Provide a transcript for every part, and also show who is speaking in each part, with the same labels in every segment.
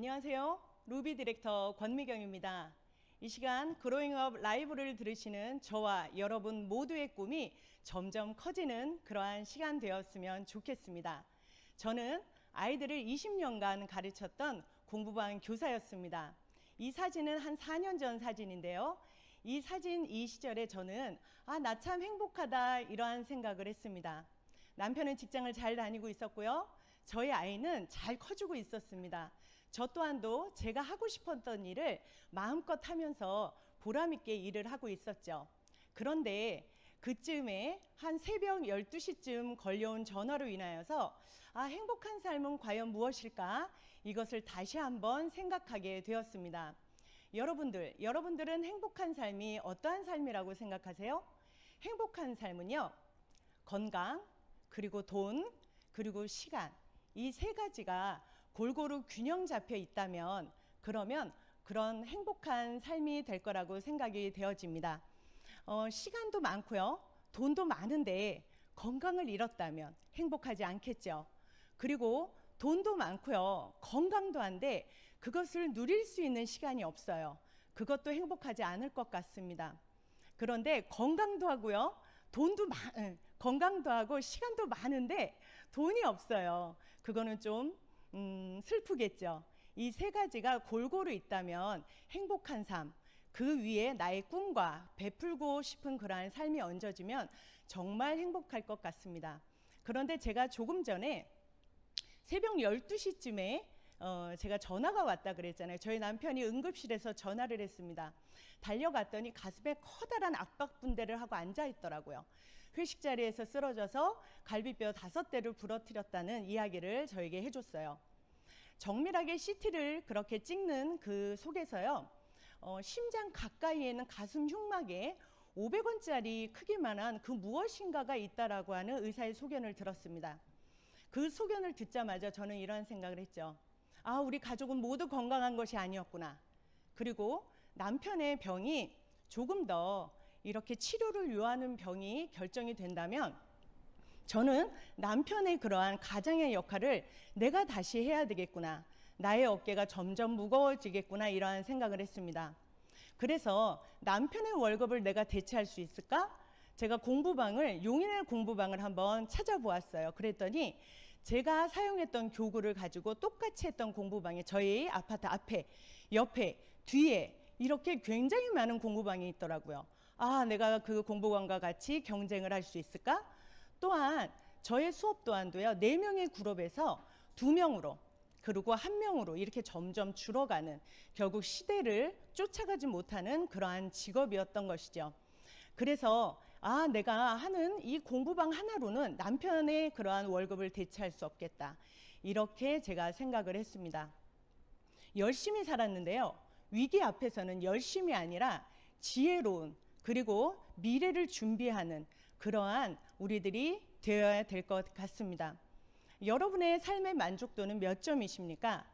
Speaker 1: 안녕하세요. 루비 디렉터 권미경입니다. 이 시간 그로잉업 라이브를 들으시는 저와 여러분 모두의 꿈이 점점 커지는 그러한 시간 되었으면 좋겠습니다. 저는 아이들을 20년간 가르쳤던 공부방 교사였습니다. 이 사진은 한 4년 전 사진인데요. 이 사진, 이 시절에 저는 나 참 행복하다 이러한 생각을 했습니다. 남편은 직장을 잘 다니고 있었고요. 저희 아이는 잘 커지고 있었습니다. 저 또한도 제가 하고 싶었던 일을 마음껏 하면서 보람있게 일을 하고 있었죠. 그런데 그쯤에 한 새벽 12시쯤 걸려온 전화로 인하여서 행복한 삶은 과연 무엇일까? 이것을 다시 한번 생각하게 되었습니다. 여러분들은 행복한 삶이 어떠한 삶이라고 생각하세요? 행복한 삶은요, 건강, 그리고 돈, 그리고 시간, 이 세 가지가 골고루 균형 잡혀 있다면 그러면 그런 행복한 삶이 될 거라고 생각이 되어집니다. 시간도 많고요, 돈도 많은데 건강을 잃었다면 행복하지 않겠죠. 그리고 돈도 많고요, 건강도 한데 그것을 누릴 수 있는 시간이 없어요. 그것도 행복하지 않을 것 같습니다. 그런데 건강도 하고요, 건강도 하고 시간도 많은데 돈이 없어요. 그거는 좀 슬프겠죠. 이 세 가지가 골고루 있다면 행복한 삶, 그 위에 나의 꿈과 베풀고 싶은 그러한 삶이 얹어지면 정말 행복할 것 같습니다. 그런데 제가 조금 전에 새벽 12시쯤에 제가 전화가 왔다 그랬잖아요. 저희 남편이 응급실에서 전화를 했습니다. 달려갔더니 가슴에 커다란 압박분대를 하고 앉아 있더라고요. 회식 자리에서 쓰러져서 갈비뼈 5대를 부러뜨렸다는 이야기를 저에게 해줬어요. 정밀하게 CT를 그렇게 찍는 그 속에서요, 심장 가까이에는 가슴 흉막에 500원짜리 크기만한 그 무엇인가가 있다라고 하는 의사의 소견을 들었습니다. 그 소견을 듣자마자 저는 이런 생각을 했죠. 우리 가족은 모두 건강한 것이 아니었구나. 그리고 남편의 병이 조금 더 이렇게 치료를 요하는 병이 결정이 된다면 저는 남편의 그러한 가장의 역할을 내가 다시 해야 되겠구나. 나의 어깨가 점점 무거워지겠구나 이러한 생각을 했습니다. 그래서 남편의 월급을 내가 대체할 수 있을까? 제가 용인의 공부방을 한번 찾아보았어요. 그랬더니 제가 사용했던 교구를 가지고 똑같이 했던 공부방이 저희 아파트 앞에, 옆에, 뒤에 이렇게 굉장히 많은 공부방이 있더라고요. 내가 그 공부방과 같이 경쟁을 할 수 있을까? 또한 저의 수업 또한도요, 4명의 그룹에서 2명으로 그리고 1명으로 이렇게 점점 줄어가는, 결국 시대를 쫓아가지 못하는 그러한 직업이었던 것이죠. 그래서 내가 하는 이 공부방 하나로는 남편의 그러한 월급을 대체할 수 없겠다, 이렇게 제가 생각을 했습니다. 열심히 살았는데요, 위기 앞에서는 열심이 아니라 지혜로운, 그리고 미래를 준비하는 그러한 우리들이 되어야 될 것 같습니다. 여러분의 삶의 만족도는 몇 점이십니까?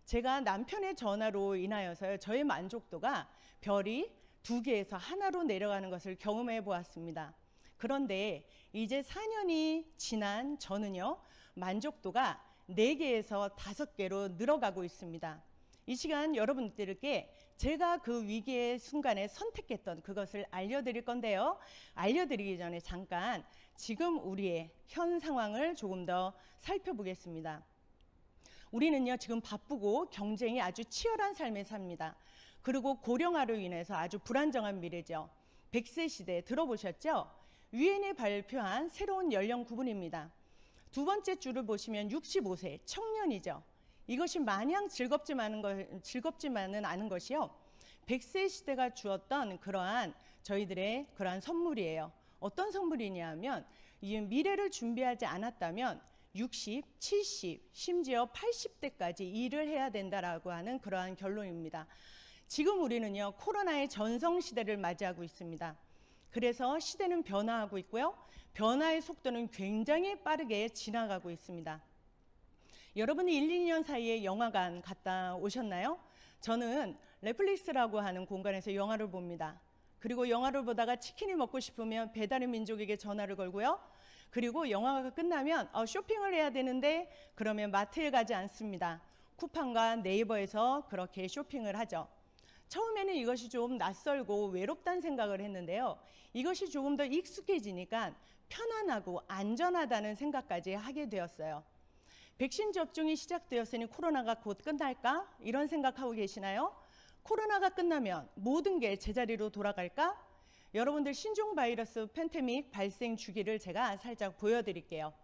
Speaker 1: 제가 남편의 전화로 인하여서 저의 만족도가 별이 2개에서 하나로 내려가는 것을 경험해 보았습니다. 그런데 이제 4년이 지난 저는요, 만족도가 4개에서 5개로 늘어가고 있습니다. 이 시간 여러분들께 제가 그 위기의 순간에 선택했던 그것을 알려드릴 건데요. 알려드리기 전에 잠깐 지금 우리의 현 상황을 조금 더 살펴보겠습니다. 우리는요, 지금 바쁘고 경쟁이 아주 치열한 삶을 삽니다. 그리고 고령화로 인해서 아주 불안정한 미래죠. 100세 시대 들어보셨죠? 유엔이 발표한 새로운 연령 구분입니다. 2번째 줄을 보시면 65세 청년이죠. 이것이 마냥 즐겁지만은 않은 것이요, 100세 시대가 주었던 그러한 저희들의 그러한 선물이에요. 어떤 선물이냐 하면, 이 미래를 준비하지 않았다면 60, 70, 심지어 80대까지 일을 해야 된다라고 하는 그러한 결론입니다. 지금 우리는요, 코로나의 전성시대를 맞이하고 있습니다. 그래서 시대는 변화하고 있고요, 변화의 속도는 굉장히 빠르게 지나가고 있습니다. 여러분이 1, 2년 사이에 영화관 갔다 오셨나요? 저는 넷플릭스라고 하는 공간에서 영화를 봅니다. 그리고 영화를 보다가 치킨이 먹고 싶으면 배달의 민족에게 전화를 걸고요. 그리고 영화가 끝나면 쇼핑을 해야 되는데 그러면 마트에 가지 않습니다. 쿠팡과 네이버에서 그렇게 쇼핑을 하죠. 처음에는 이것이 좀 낯설고 외롭다는 생각을 했는데요. 이것이 조금 더 익숙해지니까 편안하고 안전하다는 생각까지 하게 되었어요. 백신 접종이 시작되었으니 코로나가 곧 끝날까? 이런 생각하고 계시나요? 코로나가 끝나면 모든 게 제자리로 돌아갈까? 여러분들 신종 바이러스 팬데믹 발생 주기를 제가 살짝 보여드릴게요.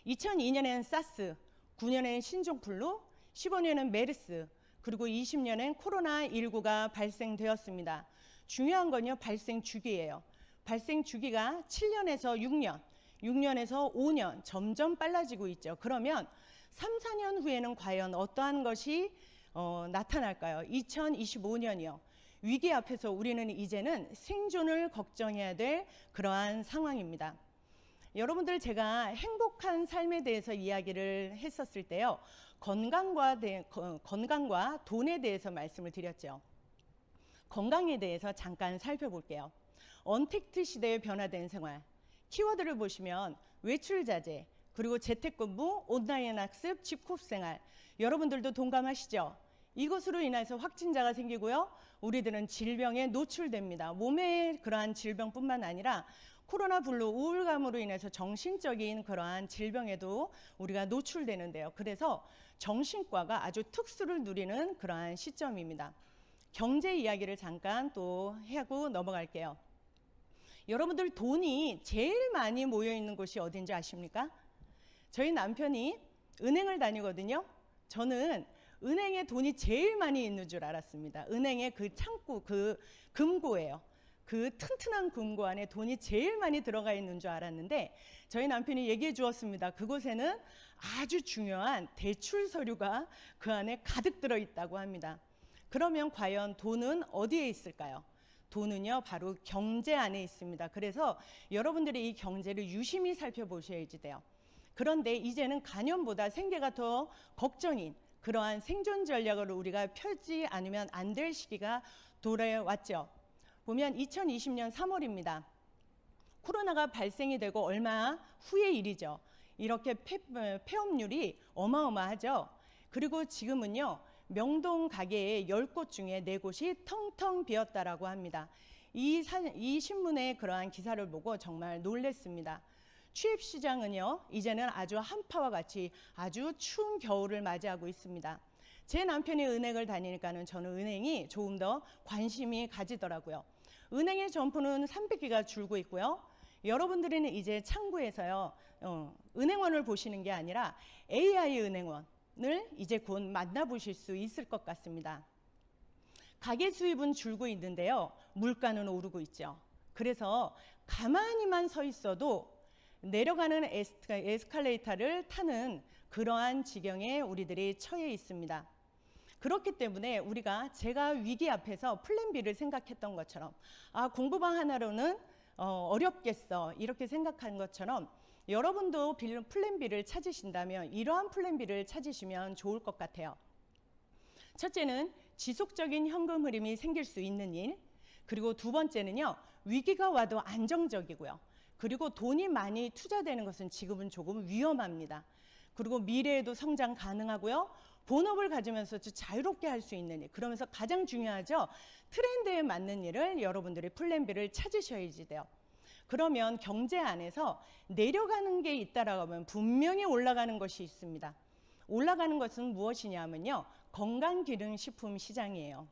Speaker 1: 2002년엔 사스, 9년엔 신종플루, 15년엔 메르스, 그리고 20년엔 코로나19가 발생되었습니다. 중요한 건요, 발생 주기예요. 발생 주기가 7년에서 6년, 6년에서 5년 점점 빨라지고 있죠. 그러면 3, 4년 후에는 과연 어떠한 것이 나타날까요? 2025년이요. 위기 앞에서 우리는 이제는 생존을 걱정해야 될 그러한 상황입니다. 여러분들, 제가 행복한 삶에 대해서 이야기를 했었을 때요. 건강과 돈에 대해서 말씀을 드렸죠. 건강에 대해서 잠깐 살펴볼게요. 언택트 시대의 변화된 생활. 키워드를 보시면 외출 자제, 그리고 재택근무, 온라인 학습, 집콕 생활. 여러분들도 동감하시죠? 이것으로 인해서 확진자가 생기고요. 우리들은 질병에 노출됩니다. 몸의 그러한 질병뿐만 아니라 코로나 블루 우울감으로 인해서 정신적인 그러한 질병에도 우리가 노출되는데요. 그래서 정신과가 아주 특수를 누리는 그러한 시점입니다. 경제 이야기를 잠깐 또 하고 넘어갈게요. 여러분들, 돈이 제일 많이 모여 있는 곳이 어딘지 아십니까? 저희 남편이 은행을 다니거든요. 저는 은행에 돈이 제일 많이 있는 줄 알았습니다. 은행의 그 창고, 그 금고예요. 그 튼튼한 금고 안에 돈이 제일 많이 들어가 있는 줄 알았는데 저희 남편이 얘기해 주었습니다. 그곳에는 아주 중요한 대출 서류가 그 안에 가득 들어 있다고 합니다. 그러면 과연 돈은 어디에 있을까요? 돈은요, 바로 경제 안에 있습니다. 그래서 여러분들이 이 경제를 유심히 살펴보셔야지 돼요. 그런데 이제는 간염보다 생계가 더 걱정인 그러한 생존 전략을 우리가 펴지 않으면 안 될 시기가 돌아왔죠. 보면 2020년 3월입니다. 코로나가 발생이 되고 얼마 후의 일이죠. 이렇게 폐업률이 어마어마하죠. 그리고 지금은요, 명동 가게의 10곳 중에 4곳이 텅텅 비었다라고 합니다. 이 신문의 그러한 기사를 보고 정말 놀랐습니다. 취업시장은요, 이제는 아주 한파와 같이 아주 추운 겨울을 맞이하고 있습니다. 제 남편이 은행을 다니니까는 저는 은행이 조금 더 관심이 가지더라고요. 은행의 점포는 300개가 줄고 있고요. 여러분들은 이제 창구에서요, 은행원을 보시는 게 아니라 AI 은행원을 이제 곧 만나보실 수 있을 것 같습니다. 가계 수입은 줄고 있는데요, 물가는 오르고 있죠. 그래서 가만히만 서 있어도 내려가는 에스컬레이터를 타는 그러한 지경에 우리들이 처해 있습니다. 그렇기 때문에 제가 위기 앞에서 플랜 B를 생각했던 것처럼 공부방 하나로는 어렵겠어 이렇게 생각한 것처럼 여러분도 플랜 B를 찾으신다면 이러한 플랜 B를 찾으시면 좋을 것 같아요. 첫째는 지속적인 현금 흐름이 생길 수 있는 일, 그리고 두 번째는요, 위기가 와도 안정적이고요. 그리고 돈이 많이 투자되는 것은 지금은 조금 위험합니다. 그리고 미래에도 성장 가능하고요. 본업을 가지면서 자유롭게 할 수 있는 일. 그러면서 가장 중요하죠. 트렌드에 맞는 일을 여러분들이 플랜 B를 찾으셔야지 돼요. 그러면 경제 안에서 내려가는 게 있다라고 하면 분명히 올라가는 것이 있습니다. 올라가는 것은 무엇이냐면요, 건강기능식품 시장이에요.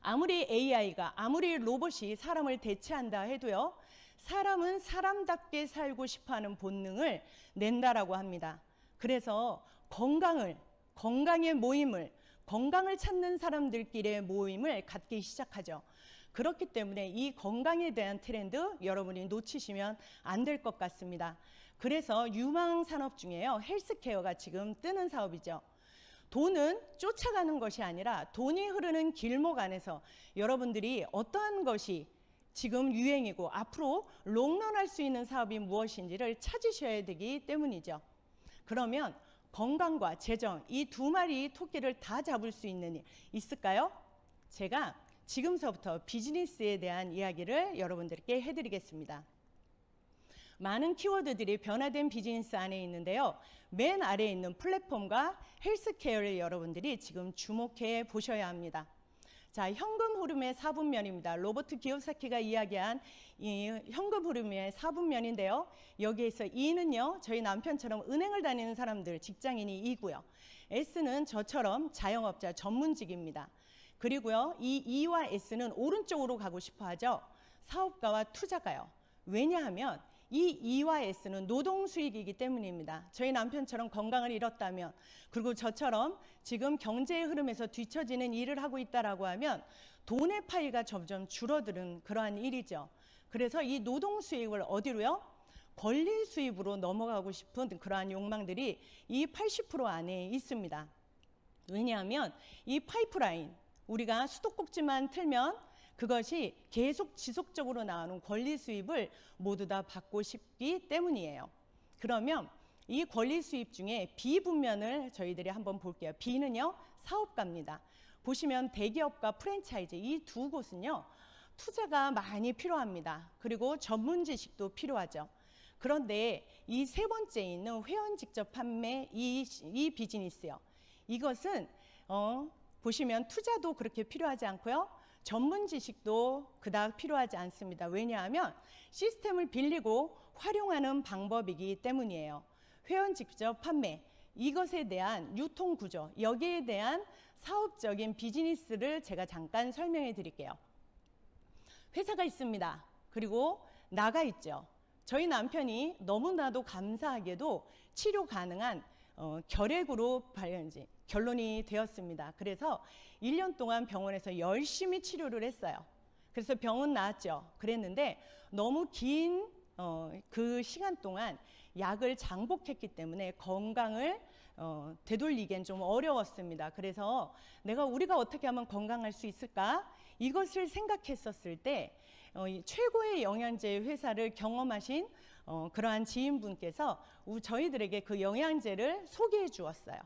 Speaker 1: 아무리 AI가, 아무리 로봇이 사람을 대체한다 해도요, 사람은 사람답게 살고 싶어하는 본능을 낸다라고 합니다. 그래서 건강의 모임을, 건강을 찾는 사람들끼리의 모임을 갖기 시작하죠. 그렇기 때문에 이 건강에 대한 트렌드 여러분이 놓치시면 안 될 것 같습니다. 그래서 유망 산업 중에요, 헬스케어가 지금 뜨는 사업이죠. 돈은 쫓아가는 것이 아니라 돈이 흐르는 길목 안에서 여러분들이 어떠한 것이 지금 유행이고 앞으로 롱런할 수 있는 사업이 무엇인지를 찾으셔야 되기 때문이죠. 그러면 건강과 재정, 이 두 마리 토끼를 다 잡을 수 있는 일 있을까요? 제가 지금서부터 비즈니스에 대한 이야기를 여러분들께 해드리겠습니다. 많은 키워드들이 변화된 비즈니스 안에 있는데요. 맨 아래에 있는 플랫폼과 헬스케어를 여러분들이 지금 주목해 보셔야 합니다. 자, 현금 흐름의 4분면입니다. 로버트 기요사키가 이야기한 이 현금 흐름의 4분면인데요. 여기에서 E는요, 저희 남편처럼 은행을 다니는 사람들, 직장인이 E고요. S는 저처럼 자영업자, 전문직입니다. 그리고요, 이 E와 S는 오른쪽으로 가고 싶어 하죠. 사업가와 투자가요. 왜냐하면 이 E와 S는 노동 수익이기 때문입니다. 저희 남편처럼 건강을 잃었다면, 그리고 저처럼 지금 경제의 흐름에서 뒤처지는 일을 하고 있다라고 하면 돈의 파이가 점점 줄어드는 그러한 일이죠. 그래서 이 노동 수익을 어디로요? 권리 수입으로 넘어가고 싶은 그러한 욕망들이 이 80% 안에 있습니다. 왜냐하면 이 파이프라인, 우리가 수도꼭지만 틀면 그것이 계속 지속적으로 나오는 권리 수입을 모두 다 받고 싶기 때문이에요. 그러면 이 권리 수입 중에 B 분면을 저희들이 한번 볼게요. B는요, 사업가입니다. 보시면 대기업과 프랜차이즈 이 두 곳은요, 투자가 많이 필요합니다. 그리고 전문 지식도 필요하죠. 그런데 이 세 번째에 있는 회원 직접 판매 이 비즈니스요. 이것은 보시면 투자도 그렇게 필요하지 않고요. 전문 지식도 그닥 필요하지 않습니다. 왜냐하면 시스템을 빌리고 활용하는 방법이기 때문이에요. 회원 직접 판매, 이것에 대한 유통 구조, 여기에 대한 사업적인 비즈니스를 제가 잠깐 설명해 드릴게요. 회사가 있습니다. 그리고 나가 있죠. 저희 남편이 너무나도 감사하게도 치료 가능한 결핵으로 결론이 되었습니다. 그래서 1년 동안 병원에서 열심히 치료를 했어요. 그래서 병은 나았죠. 그랬는데 너무 긴 그 시간 동안 약을 장복했기 때문에 건강을 되돌리기엔 좀 어려웠습니다. 그래서 우리가 어떻게 하면 건강할 수 있을까? 이것을 생각했었을 때 최고의 영양제 회사를 경험하신 그러한 지인분께서 저희들에게 그 영양제를 소개해 주었어요.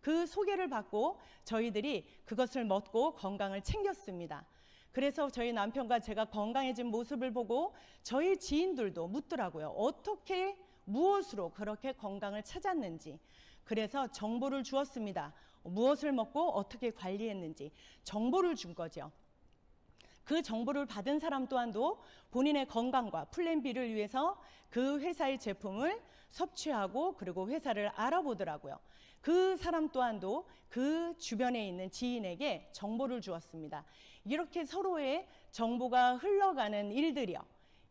Speaker 1: 그 소개를 받고 저희들이 그것을 먹고 건강을 챙겼습니다. 그래서 저희 남편과 제가 건강해진 모습을 보고 저희 지인들도 묻더라고요. 어떻게, 무엇으로 그렇게 건강을 찾았는지. 그래서 정보를 주었습니다. 무엇을 먹고 어떻게 관리했는지 정보를 준 거죠. 그 정보를 받은 사람 또한도 본인의 건강과 플랜 B를 위해서 그 회사의 제품을 섭취하고 그리고 회사를 알아보더라고요. 그 사람 또한도 그 주변에 있는 지인에게 정보를 주었습니다. 이렇게 서로의 정보가 흘러가는 일들이요.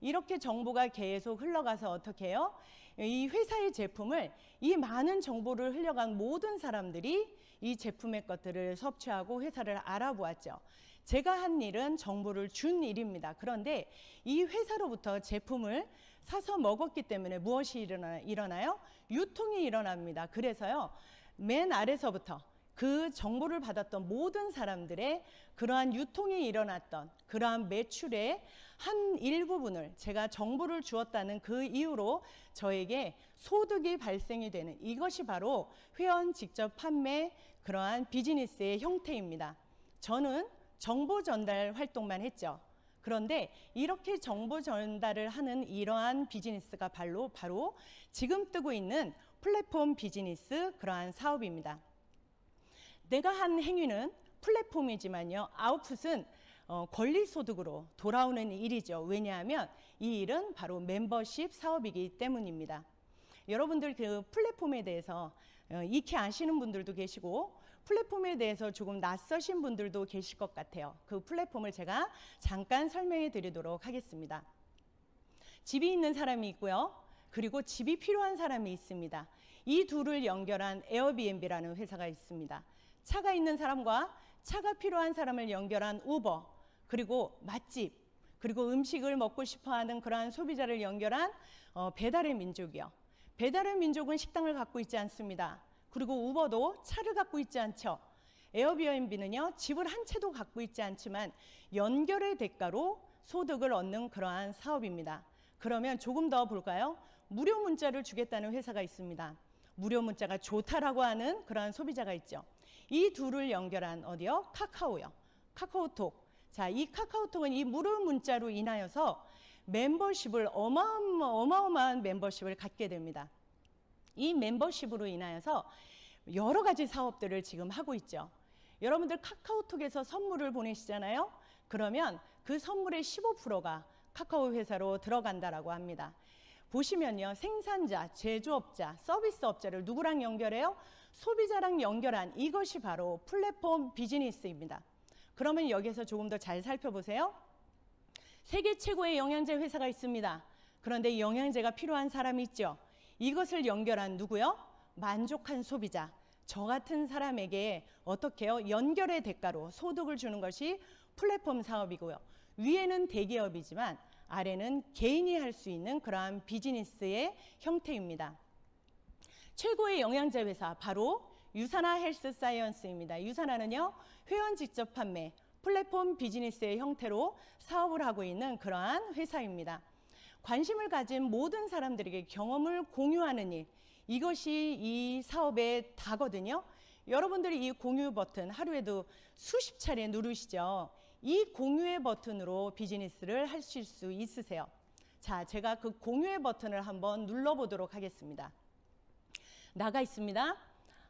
Speaker 1: 이렇게 정보가 계속 흘러가서 어떻게 해요? 이 회사의 제품을, 이 많은 정보를 흘려간 모든 사람들이 이 제품의 것들을 섭취하고 회사를 알아보았죠. 제가 한 일은 정보를 준 일입니다. 그런데 이 회사로부터 제품을 사서 먹었기 때문에 무엇이 일어나요? 유통이 일어납니다. 그래서요, 맨 아래서부터 그 정보를 받았던 모든 사람들의 그러한 유통이 일어났던 그러한 매출의 한 일부분을 제가 정보를 주었다는 그 이유로 저에게 소득이 발생이 되는, 이것이 바로 회원 직접 판매 그러한 비즈니스의 형태입니다. 저는 정보 전달 활동만 했죠. 그런데 이렇게 정보 전달을 하는 이러한 비즈니스가 바로 지금 뜨고 있는 플랫폼 비즈니스 그러한 사업입니다. 내가 한 행위는 플랫폼이지만요, 아웃풋은 권리소득으로 돌아오는 일이죠. 왜냐하면 이 일은 바로 멤버십 사업이기 때문입니다. 여러분들 그 플랫폼에 대해서 익히 아시는 분들도 계시고 플랫폼에 대해서 조금 낯서신 분들도 계실 것 같아요. 그 플랫폼을 제가 잠깐 설명해 드리도록 하겠습니다. 집이 있는 사람이 있고요. 그리고 집이 필요한 사람이 있습니다. 이 둘을 연결한 에어비앤비라는 회사가 있습니다. 차가 있는 사람과 차가 필요한 사람을 연결한 우버, 그리고 맛집, 그리고 음식을 먹고 싶어하는 그러한 소비자를 연결한 배달의 민족이요. 배달의 민족은 식당을 갖고 있지 않습니다. 그리고 우버도 차를 갖고 있지 않죠. 에어비앤비는요, 집을 한 채도 갖고 있지 않지만 연결의 대가로 소득을 얻는 그러한 사업입니다. 그러면 조금 더 볼까요? 무료 문자를 주겠다는 회사가 있습니다. 무료 문자가 좋다라고 하는 그러한 소비자가 있죠. 이 둘을 연결한 어디요? 카카오요. 카카오톡. 자, 이 카카오톡은 이 무료 문자로 인하여서 멤버십을 어마어마한 멤버십을 갖게 됩니다. 이 멤버십으로 인하여서 여러 가지 사업들을 지금 하고 있죠. 여러분들 카카오톡에서 선물을 보내시잖아요. 그러면 그 선물의 15%가 카카오 회사로 들어간다라고 합니다. 보시면요, 생산자, 제조업자, 서비스업자를 누구랑 연결해요? 소비자랑 연결한 이것이 바로 플랫폼 비즈니스입니다. 그러면 여기서 조금 더 잘 살펴보세요. 세계 최고의 영양제 회사가 있습니다. 그런데 영양제가 필요한 사람이 있죠. 이것을 연결한 누구요? 만족한 소비자. 저 같은 사람에게 어떻게 해요? 연결의 대가로 소득을 주는 것이 플랫폼 사업이고요. 위에는 대기업이지만 아래는 개인이 할 수 있는 그러한 비즈니스의 형태입니다. 최고의 영양제 회사 바로 유사나 헬스 사이언스입니다. 유사나는요, 회원 직접 판매, 플랫폼 비즈니스의 형태로 사업을 하고 있는 그러한 회사입니다. 관심을 가진 모든 사람들에게 경험을 공유하는 일, 이것이 이 사업의 다거든요. 여러분들이 이 공유 버튼 하루에도 수십 차례 누르시죠. 이 공유의 버튼으로 비즈니스를 하실 수 있으세요. 자, 제가 그 공유의 버튼을 한번 눌러보도록 하겠습니다. 나가 있습니다.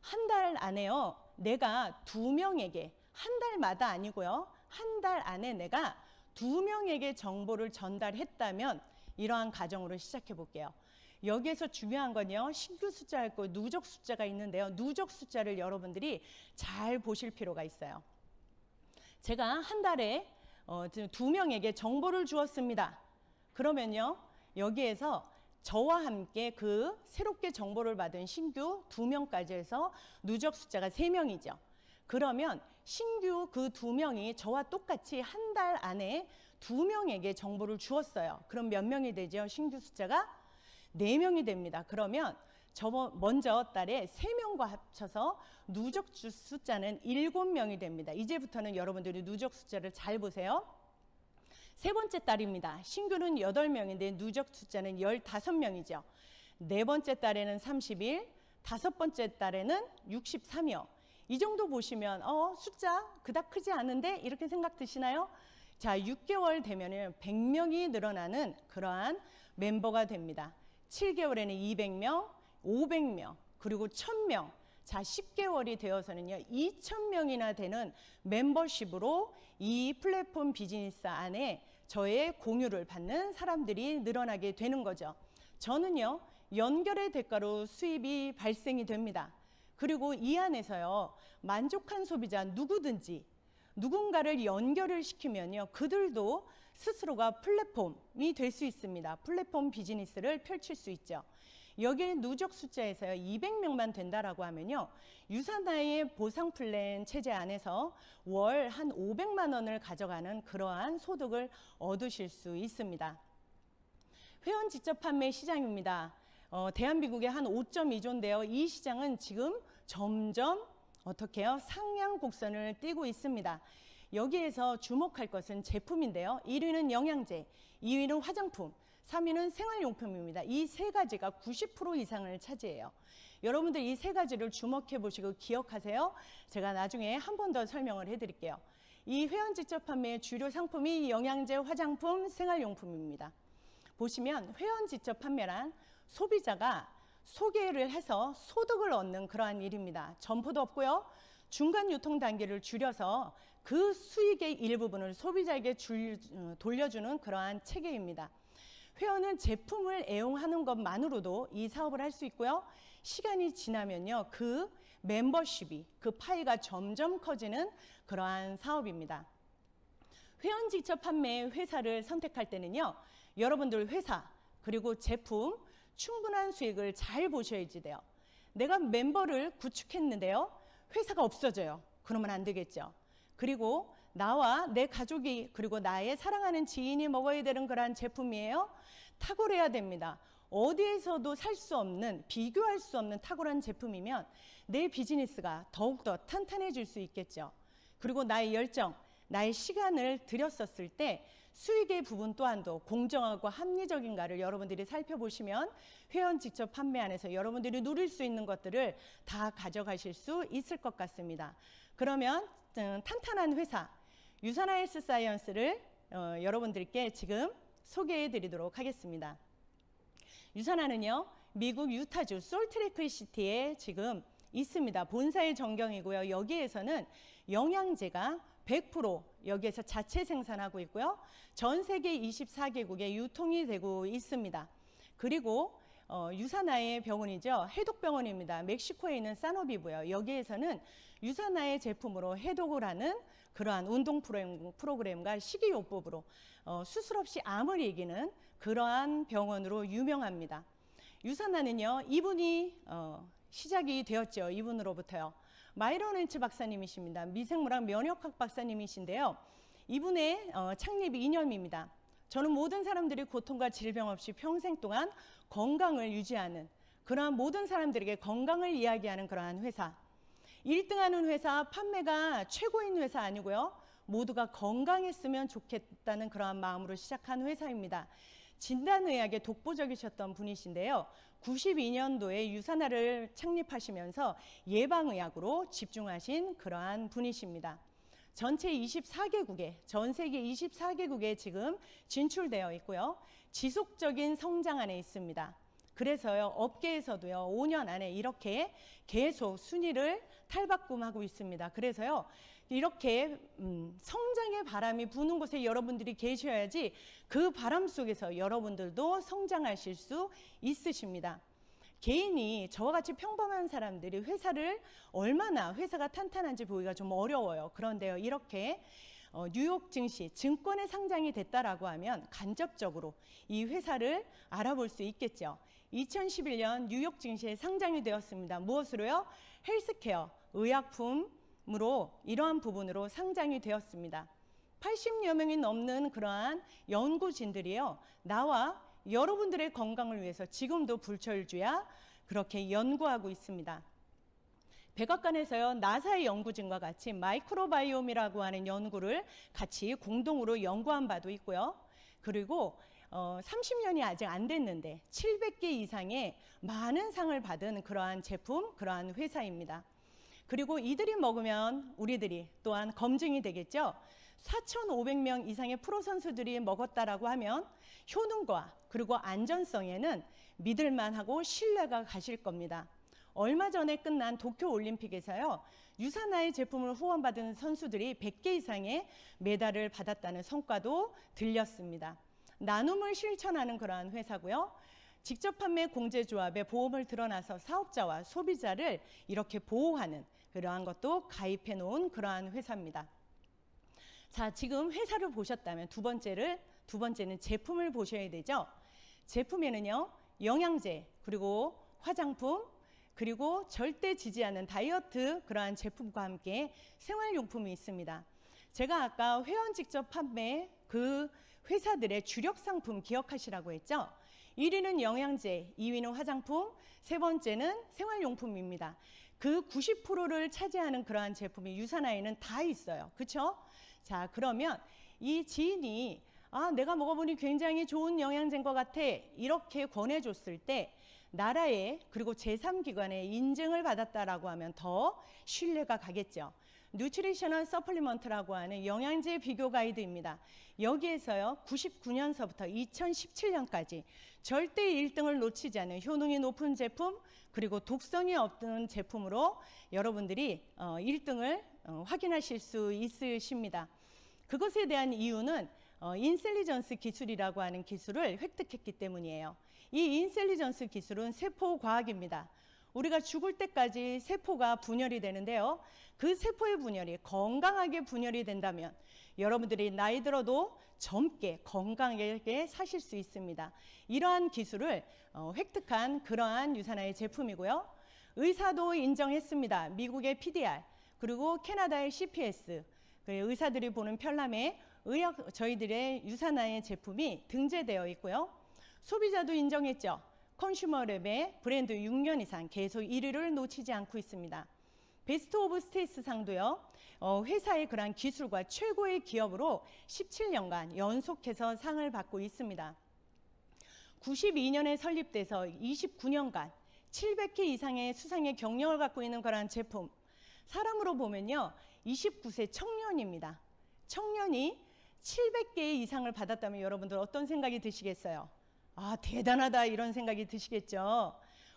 Speaker 1: 한 달 안에요, 내가 2명에게, 한 달마다 아니고요, 한 달 안에 내가 2명에게 정보를 전달했다면 이러한 가정으로 시작해 볼게요. 여기에서 중요한 건요, 신규 숫자가 있고 누적 숫자가 있는데요. 누적 숫자를 여러분들이 잘 보실 필요가 있어요. 제가 한 달에 2명에게 정보를 주었습니다. 그러면요, 여기에서 저와 함께 그 새롭게 정보를 받은 신규 2명까지 해서 누적 숫자가 3명이죠. 그러면 신규 그 2명이 저와 똑같이 한 달 안에 2명에게 정보를 주었어요. 그럼 몇 명이 되죠? 신규 숫자가 4명이 됩니다. 그러면 먼저 달에 3명과 합쳐서 누적 숫자는 7명이 됩니다. 이제부터는 여러분들이 누적 숫자를 잘 보세요. 세 번째 달입니다. 신규는 8명인데 누적 숫자는 15명이죠. 네 번째 달에는 30일, 다섯 번째 달에는 63이요. 이 정도 보시면 숫자 그닥 크지 않은데 이렇게 생각 드시나요? 자, 6개월 되면 100명이 늘어나는 그러한 멤버가 됩니다. 7개월에는 200명, 500명, 그리고 1000명. 자, 10개월이 되어서는요, 2000명이나 되는 멤버십으로 이 플랫폼 비즈니스 안에 저의 공유를 받는 사람들이 늘어나게 되는 거죠. 저는요, 연결의 대가로 수입이 발생이 됩니다. 그리고 이 안에서요, 만족한 소비자 누구든지 누군가를 연결을 시키면요, 그들도 스스로가 플랫폼이 될 수 있습니다. 플랫폼 비즈니스를 펼칠 수 있죠. 여기에 누적 숫자에서요, 200명만 된다라고 하면요, 유사나의 보상 플랜 체제 안에서 월 한 500만 원을 가져가는 그러한 소득을 얻으실 수 있습니다. 회원 직접 판매 시장입니다. 대한민국의 한 5.2조인데요. 이 시장은 지금 점점 어떻게 해요? 상향 곡선을 띠고 있습니다. 여기에서 주목할 것은 제품인데요. 1위는 영양제, 2위는 화장품, 3위는 생활용품입니다. 이 세 가지가 90% 이상을 차지해요. 여러분들 이 세 가지를 주목해 보시고 기억하세요. 제가 나중에 한 번 더 설명을 해드릴게요. 이 회원 직접 판매의 주요 상품이 영양제, 화장품, 생활용품입니다. 보시면 회원 직접 판매란 소비자가 소개를 해서 소득을 얻는 그러한 일입니다. 점포도 없고요. 중간 유통 단계를 줄여서 그 수익의 일부분을 소비자에게 돌려주는 그러한 체계입니다. 회원은 제품을 애용하는 것만으로도 이 사업을 할 수 있고요. 시간이 지나면요, 그 멤버십이, 그 파이가 점점 커지는 그러한 사업입니다. 회원 직접 판매 회사를 선택할 때는요, 여러분들 회사 그리고 제품 충분한 수익을 잘 보셔야지 돼요. 내가 멤버를 구축했는데요, 회사가 없어져요. 그러면 안 되겠죠. 그리고 나와 내 가족이 그리고 나의 사랑하는 지인이 먹어야 되는 그러한 제품이에요. 탁월해야 됩니다. 어디에서도 살 수 없는, 비교할 수 없는 탁월한 제품이면 내 비즈니스가 더욱더 탄탄해질 수 있겠죠. 그리고 나의 열정, 나의 시간을 들였었을 때 수익의 부분 또한도 공정하고 합리적인가를 여러분들이 살펴보시면 회원 직접 판매 안에서 여러분들이 누릴 수 있는 것들을 다 가져가실 수 있을 것 같습니다. 그러면 탄탄한 회사, 유사나 헬스 사이언스를 여러분들께 지금 소개해 드리도록 하겠습니다. 유산화는요, 미국 유타주 솔트레이크 시티에 지금 있습니다. 본사의 전경이고요. 여기에서는 영양제가 100% 여기에서 자체 생산하고 있고요. 전 세계 24개국에 유통이 되고 있습니다. 그리고 유산화의 병원이죠. 해독병원입니다. 멕시코에 있는 사노비고요. 여기에서는 유산화의 제품으로 해독을 하는 그러한 운동 프로그램과 식이요법으로 수술 없이 암을 이기는 그러한 병원으로 유명합니다. 유산화는요, 이분이 시작이 되었죠. 이분으로부터요. 마이런 렌츠 박사님이십니다. 미생물학 면역학 박사님이신데요. 이분의 창립 이념입니다. 저는 모든 사람들이 고통과 질병 없이 평생 동안 건강을 유지하는 그러한 모든 사람들에게 건강을 이야기하는 그러한 회사. 1등하는 회사, 판매가 최고인 회사 아니고요. 모두가 건강했으면 좋겠다는 그러한 마음으로 시작한 회사입니다. 진단의학에 독보적이셨던 분이신데요. 92년도에 유산화를 창립하시면서 예방의학으로 집중하신 그러한 분이십니다. 전체 24개국에, 전 세계 24개국에 지금 진출되어 있고요. 지속적인 성장 안에 있습니다. 그래서요, 업계에서도요, 5년 안에 이렇게 계속 순위를 탈바꿈하고 있습니다. 그래서요, 이렇게 성장의 바람이 부는 곳에 여러분들이 계셔야지 그 바람 속에서 여러분들도 성장하실 수 있으십니다. 개인이 저와 같이 평범한 사람들이 얼마나 회사가 탄탄한지 보기가 좀 어려워요. 그런데요, 이렇게 뉴욕 증시, 증권에 상장이 됐다라고 하면 간접적으로 이 회사를 알아볼 수 있겠죠. 2011년 뉴욕 증시에 상장이 되었습니다. 무엇으로요? 헬스케어, 의약품으로 이러한 부분으로 상장이 되었습니다. 80여 명이 넘는 그러한 연구진들이요, 나와 여러분들의 건강을 위해서 지금도 불철주야 그렇게 연구하고 있습니다. 백악관에서요, 나사의 연구진과 같이 마이크로바이옴이라고 하는 연구를 같이 공동으로 연구한 바도 있고요. 그리고 30년이 아직 안 됐는데 700개 이상의 많은 상을 받은 그러한 제품, 그러한 회사입니다. 그리고 이들이 먹으면 우리들이 또한 검증이 되겠죠. 4,500명 이상의 프로 선수들이 먹었다라고 하면 효능과 그리고 안전성에는 믿을만하고 신뢰가 가실 겁니다. 얼마 전에 끝난 도쿄올림픽에서요, 유산화의 제품을 후원받은 선수들이 100개 이상의 메달을 받았다는 성과도 들렸습니다. 나눔을 실천하는 그러한 회사고요. 직접 판매 공제조합에 보험을 드러나서 사업자와 소비자를 이렇게 보호하는 그러한 것도 가입해 놓은 그러한 회사입니다. 자, 지금 회사를 보셨다면 두 번째는 제품을 보셔야 되죠. 제품에는요, 영양제, 그리고 화장품, 그리고 절대 지지 않는 다이어트 그러한 제품과 함께 생활용품이 있습니다. 제가 아까 회원 직접 판매 그 회사들의 주력 상품 기억하시라고 했죠. 1위는 영양제, 2위는 화장품, 세 번째는 생활용품입니다. 그 90%를 차지하는 그러한 제품이 유산화에는 다 있어요. 그렇죠? 자, 그러면 이 지인이 내가 먹어보니 굉장히 좋은 영양제인 것 같아, 이렇게 권해줬을 때 나라의 그리고 제3기관의 인증을 받았다라고 하면 더 신뢰가 가겠죠. 뉴트리셔널 서플리먼트라고 하는 영양제 비교 가이드입니다. 여기에서요, 99년서부터 2017년까지 절대 1등을 놓치지 않는 효능이 높은 제품, 그리고 독성이 없는 제품으로 여러분들이 1등을 확인하실 수 있으십니다. 그것에 대한 이유는 인셀리전스 기술이라고 하는 기술을 획득했기 때문이에요. 이 인셀리전스 기술은 세포과학입니다. 우리가 죽을 때까지 세포가 분열이 되는데요. 그 세포의 분열이 건강하게 분열이 된다면 여러분들이 나이 들어도 젊게 건강하게 사실 수 있습니다. 이러한 기술을 획득한 그러한 유산화의 제품이고요. 의사도 인정했습니다. 미국의 PDR, 그리고 캐나다의 CPS, 의사들이 보는 편람에 저희들의 유산화의 제품이 등재되어 있고요. 소비자도 인정했죠. 컨슈머랩의 브랜드 6년 이상 계속 1위를 놓치지 않고 있습니다. 베스트 오브 스테이스 상도요, 회사의 그러한 기술과 최고의 기업으로 17년간 연속해서 상을 받고 있습니다. 92년에 설립돼서 29년간 700개 이상의 수상의 경력을 갖고 있는 그러한 제품, 사람으로 보면요, 29세 청년입니다. 청년이 700개 이상을 받았다면 여러분들 어떤 생각이 드시겠어요? 아, 대단하다 이런 생각이 드시겠죠?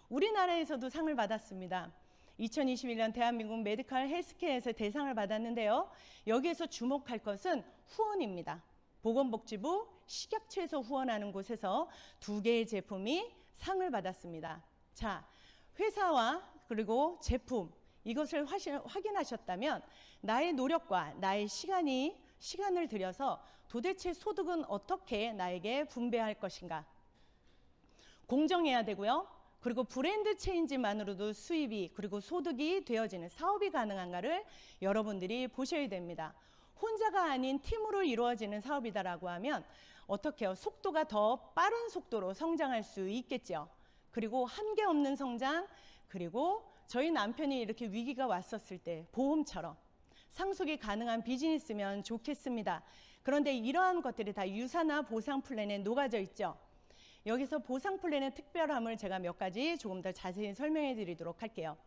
Speaker 1: 우리나라에서도 상을 받았습니다. 2021년 대한민국 메디컬 헬스케어에서 대상을 받았는데요. 여기에서 주목할 것은 후원입니다. 보건복지부 식약처에서 후원하는 곳에서 2개의 제품이 상을 받았습니다. 자, 회사와 그리고 제품 이것을 확인하셨다면 나의 노력과 나의 시간을 들여서 도대체 소득은 어떻게 나에게 분배할 것인가? 공정해야 되고요. 그리고 브랜드 체인지만으로도 수입이 그리고 소득이 되어지는 사업이 가능한가를 여러분들이 보셔야 됩니다. 혼자가 아닌 팀으로 이루어지는 사업이다라고 하면 어떻게 해요? 속도가 더 빠른 속도로 성장할 수 있겠죠. 그리고 한계 없는 성장, 그리고 저희 남편이 이렇게 위기가 왔었을 때 보험처럼 상속이 가능한 비즈니스면 좋겠습니다. 그런데 이러한 것들이 다 유사나 보상 플랜에 녹아져 있죠. 여기서 보상 플랜의 특별함을 제가 몇 가지 조금 더 자세히 설명해 드리도록 할게요.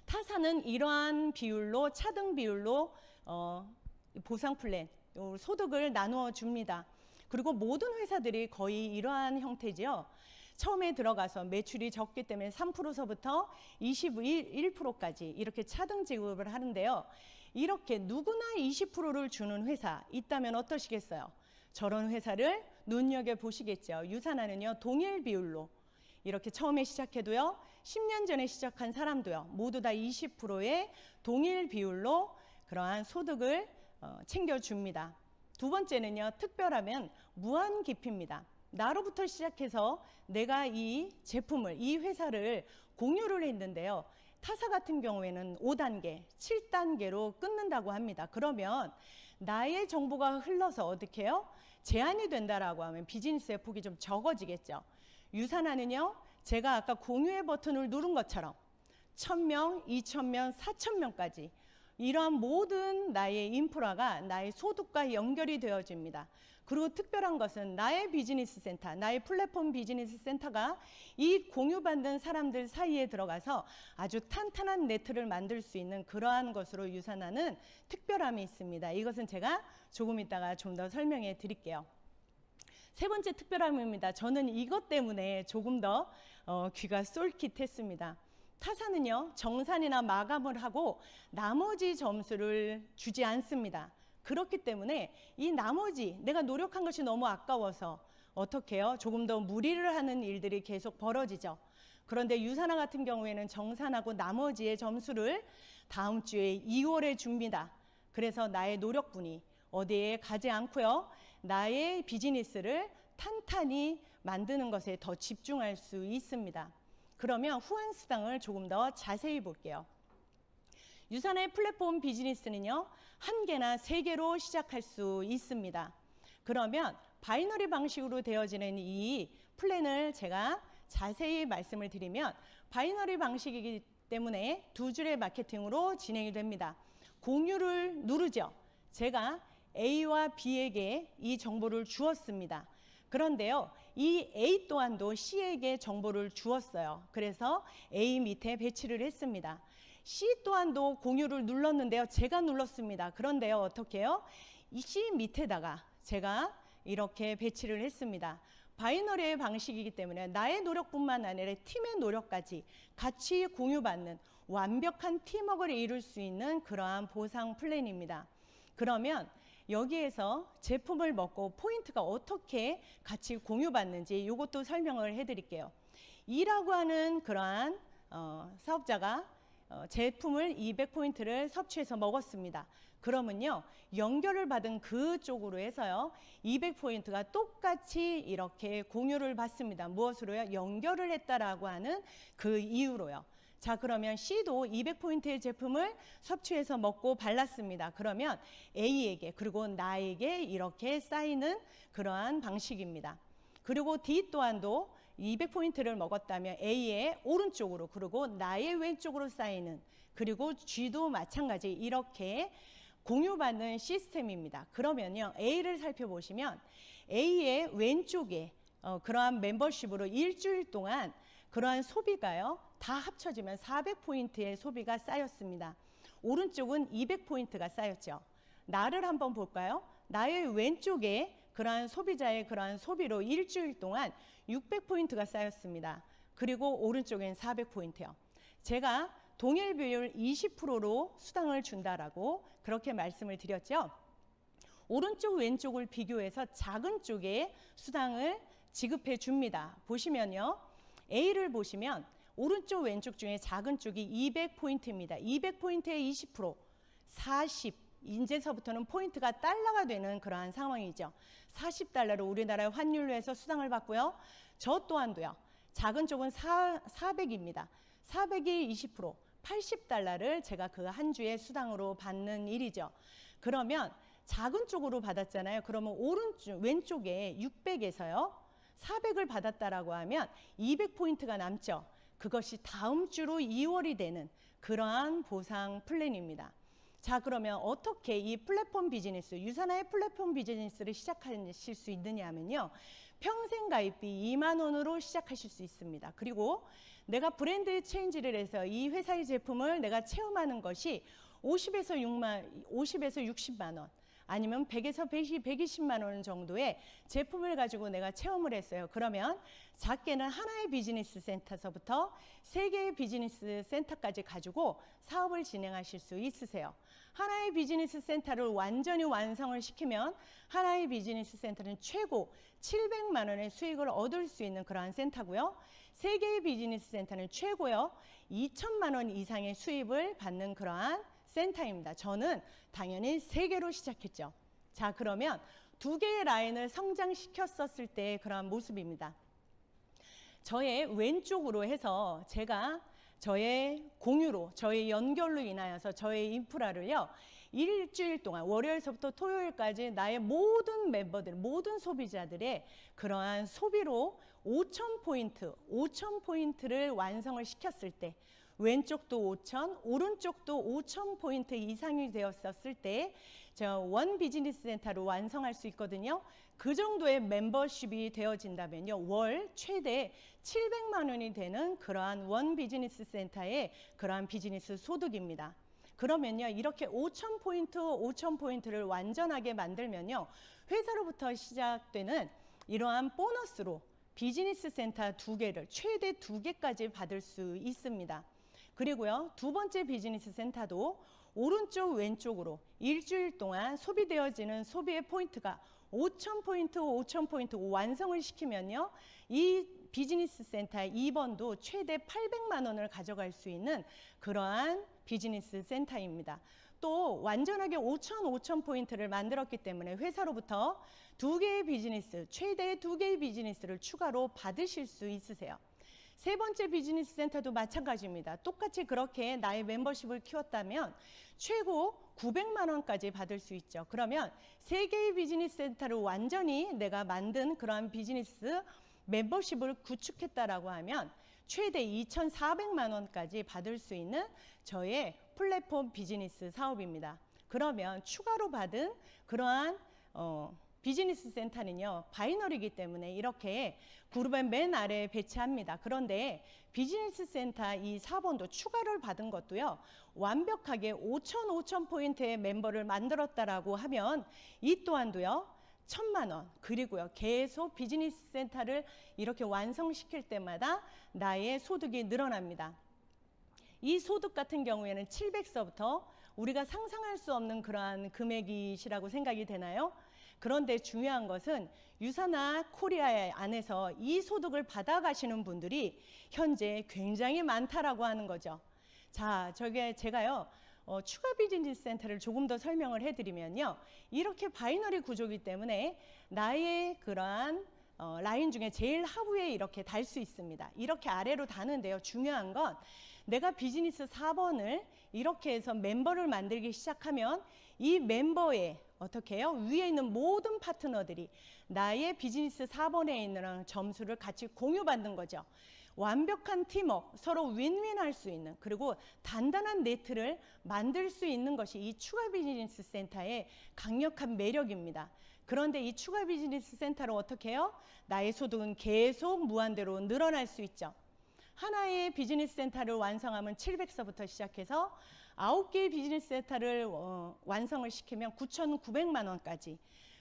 Speaker 1: 타사는 이러한 비율로 차등 비율로 보상 플랜 소득을 나누어 줍니다. 그리고 모든 회사들이 거의 이러한 형태지요. 처음에 들어가서 매출이 적기 때문에 3%서부터 21%까지 이렇게 차등 지급을 하는데요. 이렇게 누구나 20%를 주는 회사 있다면 어떠시겠어요? 저런 회사를 눈여겨보시겠죠. 유산하는요 동일 비율로 이렇게 처음에 시작해도요 10년 전에 시작한 사람도요 모두 다 20%의 동일 비율로 그러한 소득을 챙겨줍니다. 두 번째는요 특별하면 무한 깊이입니다. 나로부터 시작해서 내가 이 제품을 이 회사를 공유를 했는데요. 타사 같은 경우에는 5단계, 7단계로 끊는다고 합니다. 그러면 나의 정보가 흘러서 어떻게 해요? 제한이 된다라고 하면 비즈니스의 폭이 좀 적어지겠죠. 유산하는요. 제가 아까 공유의 버튼을 누른 것처럼 1000명, 2000명, 4000명까지 이러한 모든 나의 인프라가 나의 소득과 연결이 되어집니다. 그리고 특별한 것은 나의 비즈니스 센터, 나의 플랫폼 비즈니스 센터가 이 공유받는 사람들 사이에 들어가서 아주 탄탄한 네트를 만들 수 있는 그러한 것으로 유산하는 특별함이 있습니다. 이것은 제가 조금 이따가 좀 더 설명해 드릴게요. 세 번째 특별함입니다. 저는 이것 때문에 조금 더 귀가 쏠깃했습니다. 타사는요 정산이나 마감을 하고 나머지 점수를 주지 않습니다. 그렇기 때문에 이 나머지 내가 노력한 것이 너무 아까워서 어떻게 해요? 조금 더 무리를 하는 일들이 계속 벌어지죠. 그런데 유산화 같은 경우에는 정산하고 나머지의 점수를 다음 주에 2월에 줍니다. 그래서 나의 노력분이 어디에 가지 않고요. 나의 비즈니스를 탄탄히 만드는 것에 더 집중할 수 있습니다. 그러면 후원 수당을 조금 더 자세히 볼게요. 유산의 플랫폼 비즈니스는요. 1개나 3개로 시작할 수 있습니다. 그러면 바이너리 방식으로 되어지는 이 플랜을 제가 자세히 말씀을 드리면 바이너리 방식이기 때문에 2줄의 마케팅으로 진행이 됩니다. 공유를 누르죠. 제가 A와 B에게 이 정보를 주었습니다. 그런데요. 이 A 또한도 C에게 정보를 주었어요. 그래서 A 밑에 배치를 했습니다. C 또한도 공유를 눌렀는데요. 제가 눌렀습니다. 그런데요. 어떻게 해요? 이 C 밑에다가 제가 이렇게 배치를 했습니다. 바이너리의 방식이기 때문에 나의 노력뿐만 아니라 팀의 노력까지 같이 공유받는 완벽한 팀워크를 이룰 수 있는 그러한 보상 플랜입니다. 그러면 여기에서 제품을 먹고 포인트가 어떻게 같이 공유받는지 이것도 설명을 해드릴게요. E라고 하는 그러한 사업자가 제품을 200포인트를 섭취해서 먹었습니다. 그러면요 연결을 받은 그쪽으로 해서요 200포인트가 똑같이 이렇게 공유를 받습니다. 무엇으로요? 연결을 했다라고 하는 그 이유로요. 자 그러면 C도 200포인트의 제품을 섭취해서 먹고 발랐습니다. 그러면 A에게 그리고 나에게 이렇게 쌓이는 그러한 방식입니다. 그리고 D 또한도 200포인트를 먹었다면 A의 오른쪽으로 그리고 나의 왼쪽으로 쌓이는 그리고 G도 마찬가지 이렇게 공유받는 시스템입니다. 그러면요 A를 살펴보시면 A의 왼쪽에 그러한 멤버십으로 일주일 동안 그러한 소비가요 다 합쳐지면 400포인트의 소비가 쌓였습니다. 오른쪽은 200포인트가 쌓였죠. 나를 한번 볼까요? 나의 왼쪽에 그러한 소비자의 그러한 소비로 일주일 동안 600포인트가 쌓였습니다. 그리고 오른쪽엔 400포인트요. 제가 동일 비율 20%로 수당을 준다라고 그렇게 말씀을 드렸죠. 오른쪽 왼쪽을 비교해서 작은 쪽에 수당을 지급해 줍니다. 보시면요. A를 보시면 오른쪽 왼쪽 중에 작은 쪽이 200포인트입니다. 200포인트에 20%, 40, 이제서부터는 포인트가 달러가 되는 그러한 상황이죠. 40달러로 우리나라의 환율로 해서 수당을 받고요. 저 또한도요. 작은 쪽은 400입니다. 400이 20%, 80달러를 제가 그 한 주에 수당으로 받는 일이죠. 그러면 작은 쪽으로 받았잖아요. 그러면 왼쪽에 600에서요. 400을 받았다라고 하면 200포인트가 남죠. 그것이 다음 주로 2월이 되는 그러한 보상 플랜입니다. 자, 그러면 어떻게 이 플랫폼 비즈니스, 유사나의 플랫폼 비즈니스를 시작하실 수 있느냐 하면요. 평생 가입비 2만 원으로 시작하실 수 있습니다. 그리고 내가 브랜드 체인지를 해서 이 회사의 제품을 내가 체험하는 것이 50에서 60만 원, 아니면 100에서 120만 원 정도의 제품을 가지고 내가 체험을 했어요. 그러면 작게는 하나의 비즈니스 센터서부터 3개의 비즈니스 센터까지 가지고 사업을 진행하실 수 있으세요. 하나의 비즈니스 센터를 완전히 완성을 시키면 하나의 비즈니스 센터는 최고 700만 원의 수익을 얻을 수 있는 그러한 센터고요. 3개의 비즈니스 센터는 최고요 2천만 원 이상의 수입을 받는 그러한 센터입니다. 저는 당연히 3개로 시작했죠. 자, 그러면 2개의 라인을 성장시켰었을 때의 그러한 모습입니다. 저의 왼쪽으로 해서 제가 저의 공유로, 저의 연결로 인하여서 저의 인프라를요, 일주일 동안 월요일서부터 토요일까지 나의 모든 멤버들, 모든 소비자들의 그러한 소비로 5,000포인트를 완성을 시켰을 때, 왼쪽도 5,000, 오른쪽도 5,000포인트 이상이 되었었을 때 저 원 비즈니스 센터로 완성할 수 있거든요. 그 정도의 멤버십이 되어진다면요. 월 최대 700만 원이 되는 그러한 원 비즈니스 센터의 그러한 비즈니스 소득입니다. 그러면요. 이렇게 5,000포인트를 완전하게 만들면요. 회사로부터 시작되는 이러한 보너스로 비즈니스 센터 2개를 최대 2개까지 받을 수 있습니다. 그리고요. 2번째 비즈니스 센터도 오른쪽 왼쪽으로 일주일 동안 소비되어지는 소비의 포인트가 5,000포인트 완성을 시키면요. 이 비즈니스 센터 2번도 최대 800만 원을 가져갈 수 있는 그러한 비즈니스 센터입니다. 또 완전하게 5,000포인트를 만들었기 때문에 회사로부터 2개의 비즈니스, 최대 2개의 비즈니스를 추가로 받으실 수 있으세요. 3번째 비즈니스 센터도 마찬가지입니다. 똑같이 그렇게 나의 멤버십을 키웠다면 최고 900만 원까지 받을 수 있죠. 그러면 3개의 비즈니스 센터를 완전히 내가 만든 그러한 비즈니스 멤버십을 구축했다라고 하면 최대 2,400만 원까지 받을 수 있는 저의 플랫폼 비즈니스 사업입니다. 그러면 추가로 받은 그러한 비즈니스 센터는요, 바이너리이기 때문에 이렇게 그룹의 맨 아래에 배치합니다. 그런데 비즈니스 센터 이 4번도 추가를 받은 것도요, 완벽하게 5,000포인트의 멤버를 만들었다라고 하면 이 또한도요, 1,000만 원, 그리고요, 계속 비즈니스 센터를 이렇게 완성시킬 때마다 나의 소득이 늘어납니다. 이 소득 같은 경우에는 700서부터 우리가 상상할 수 없는 그러한 금액이시라고 생각이 되나요? 그런데 중요한 것은 유사나 코리아 안에서 이 소득을 받아가시는 분들이 현재 굉장히 많다라고 하는 거죠. 자, 제가요, 추가 비즈니스 센터를 조금 더 설명을 해드리면요. 이렇게 바이너리 구조이기 때문에 나의 그러한 라인 중에 제일 하부에 이렇게 달 수 있습니다. 이렇게 아래로 다는데요. 중요한 건 내가 비즈니스 4번을 이렇게 해서 멤버를 만들기 시작하면 이 멤버의 어떻게 해요? 위에 있는 모든 파트너들이 나의 비즈니스 4번에 있는 점수를 같이 공유받는 거죠. 완벽한 팀워크, 서로 윈윈할 수 있는, 그리고 단단한 네트를 만들 수 있는 것이 이 추가 비즈니스 센터의 강력한 매력입니다. 그런데 이 추가 비즈니스 센터로 어떻게 해요? 나의 소득은 계속 무한대로 늘어날 수 있죠. 하나의 비즈니스 센터를 완성하면 700서부터 시작해서 9개의 비즈니스 센터를 완성을 시키면 9,900만 원까지,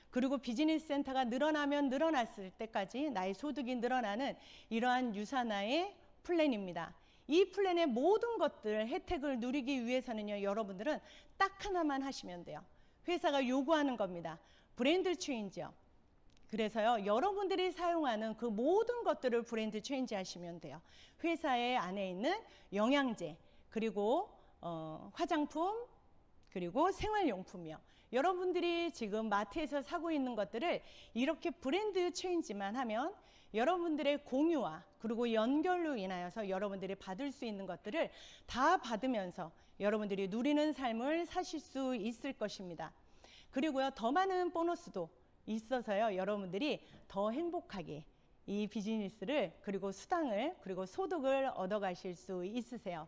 Speaker 1: 그리고 비즈니스 센터가 늘어나면 늘어났을 때까지 나의 소득이 늘어나는 이러한 유산화의 플랜입니다. 이 플랜의 모든 것들 혜택을 누리기 위해서는요, 여러분들은 딱 하나만 하시면 돼요. 회사가 요구하는 겁니다. 브랜드 체인지요. 그래서요, 여러분들이 사용하는 그 모든 것들을 브랜드 체인지 하시면 돼요. 회사의 안에 있는 영양제, 그리고 화장품, 그리고 생활용품이요. 여러분들이 지금 마트에서 사고 있는 것들을 이렇게 브랜드 체인지만 하면 여러분들의 공유와 그리고 연결로 인하여서 여러분들이 받을 수 있는 것들을 다 받으면서 여러분들이 누리는 삶을 사실 수 있을 것입니다. 그리고요, 더 많은 보너스도 있어서요, 여러분들이 더 행복하게 이 비즈니스를, 그리고 수당을, 그리고 소득을 얻어가실 수 있으세요.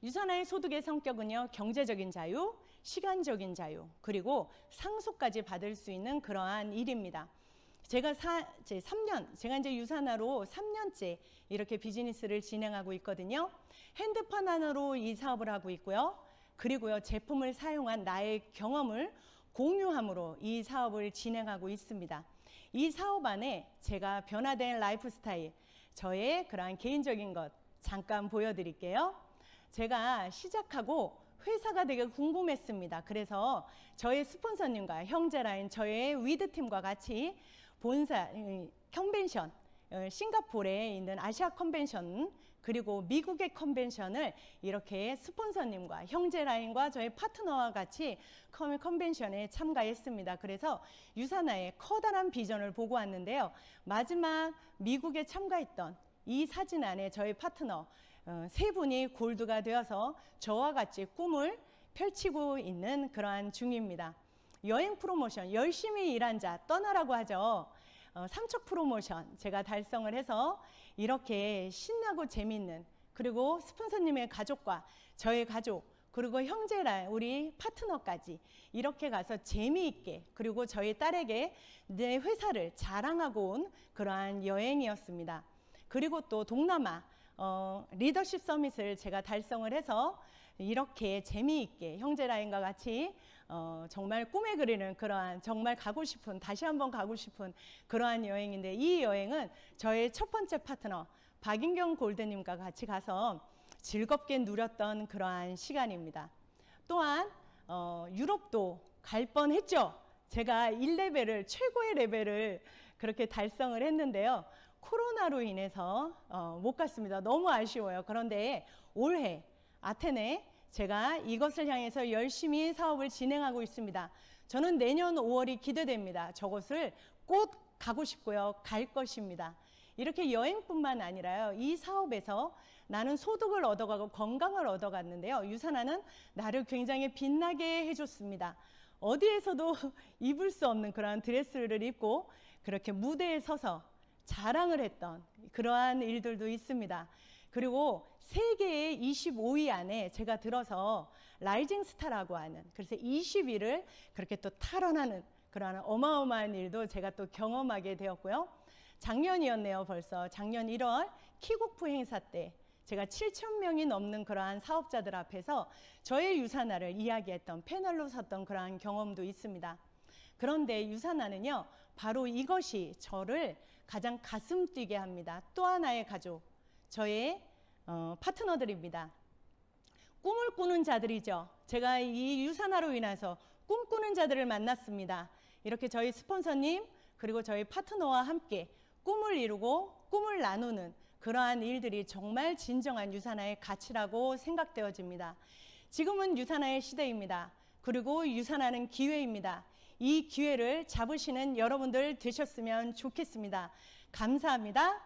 Speaker 1: 유산화의 소득의 성격은요, 경제적인 자유, 시간적인 자유, 그리고 상속까지 받을 수 있는 그러한 일입니다. 제가 이제 유산화로 3년째 이렇게 비즈니스를 진행하고 있거든요. 핸드폰 하나로 이 사업을 하고 있고요. 그리고요, 제품을 사용한 나의 경험을 공유함으로 이 사업을 진행하고 있습니다. 이 사업 안에 제가 변화된 라이프 스타일, 저의 그러한 개인적인 것 잠깐 보여드릴게요. 제가 시작하고 회사가 되게 궁금했습니다. 그래서 저의 스폰서님과 형제라인 저의 위드팀과 같이 본사 컨벤션, 싱가포르에 있는 아시아 컨벤션, 그리고 미국의 컨벤션을 이렇게 스폰서님과 형제라인과 저희 파트너와 같이 컨벤션에 참가했습니다. 그래서 유산화의 커다란 비전을 보고 왔는데요. 마지막 미국에 참가했던 이 사진 안에 저희 파트너 세 분이 골드가 되어서 저와 같이 꿈을 펼치고 있는 그러한 중입니다. 여행 프로모션, 열심히 일한 자 떠나라고 하죠. 삼척 프로모션 제가 달성을 해서 이렇게 신나고 재미있는, 그리고 스폰서님의 가족과 저의 가족, 그리고 형제랑 우리 파트너까지 이렇게 가서 재미있게, 그리고 저희 딸에게 내 회사를 자랑하고 온 그러한 여행이었습니다. 그리고 또 동남아 리더십 서밋을 제가 달성을 해서 이렇게 재미있게 형제라인과 같이 정말 꿈에 그리는 그러한, 정말 가고 싶은, 다시 한번 가고 싶은 그러한 여행인데, 이 여행은 저의 첫 번째 파트너 박인경 골드님과 같이 가서 즐겁게 누렸던 그러한 시간입니다. 또한 유럽도 갈 뻔했죠. 제가 1레벨을, 최고의 레벨을 그렇게 달성을 했는데요. 코로나로 인해서 못 갔습니다. 너무 아쉬워요. 그런데 올해 아테네 제가 이것을 향해서 열심히 사업을 진행하고 있습니다. 저는 내년 5월이 기대됩니다. 저곳을 꼭 가고 싶고요. 갈 것입니다. 이렇게 여행뿐만 아니라요, 이 사업에서 나는 소득을 얻어가고 건강을 얻어갔는데요. 유산화는 나를 굉장히 빛나게 해줬습니다. 어디에서도 입을 수 없는 그러한 드레스를 입고 그렇게 무대에 서서 자랑을 했던 그러한 일들도 있습니다. 그리고 세계의 25위 안에 제가 들어서 라이징 스타라고 하는, 그래서 20위를 그렇게 또 탈환하는 그러한 어마어마한 일도 제가 또 경험하게 되었고요. 작년이었네요. 벌써 작년 1월 키국프 행사 때 제가 7,000명이 넘는 그러한 사업자들 앞에서 저의 유산화를 이야기했던, 패널로 섰던 그러한 경험도 있습니다. 그런데 유산화는요, 바로 이것이 저를 가장 가슴 뛰게 합니다. 또 하나의 가족, 저의 파트너들입니다. 꿈을 꾸는 자들이죠. 제가 이 유산화로 인해서 꿈꾸는 자들을 만났습니다. 이렇게 저희 스폰서님, 그리고 저희 파트너와 함께 꿈을 이루고 꿈을 나누는 그러한 일들이 정말 진정한 유산화의 가치라고 생각되어집니다. 지금은 유산화의 시대입니다. 그리고 유산화는 기회입니다. 이 기회를 잡으시는 여러분들 되셨으면 좋겠습니다. 감사합니다.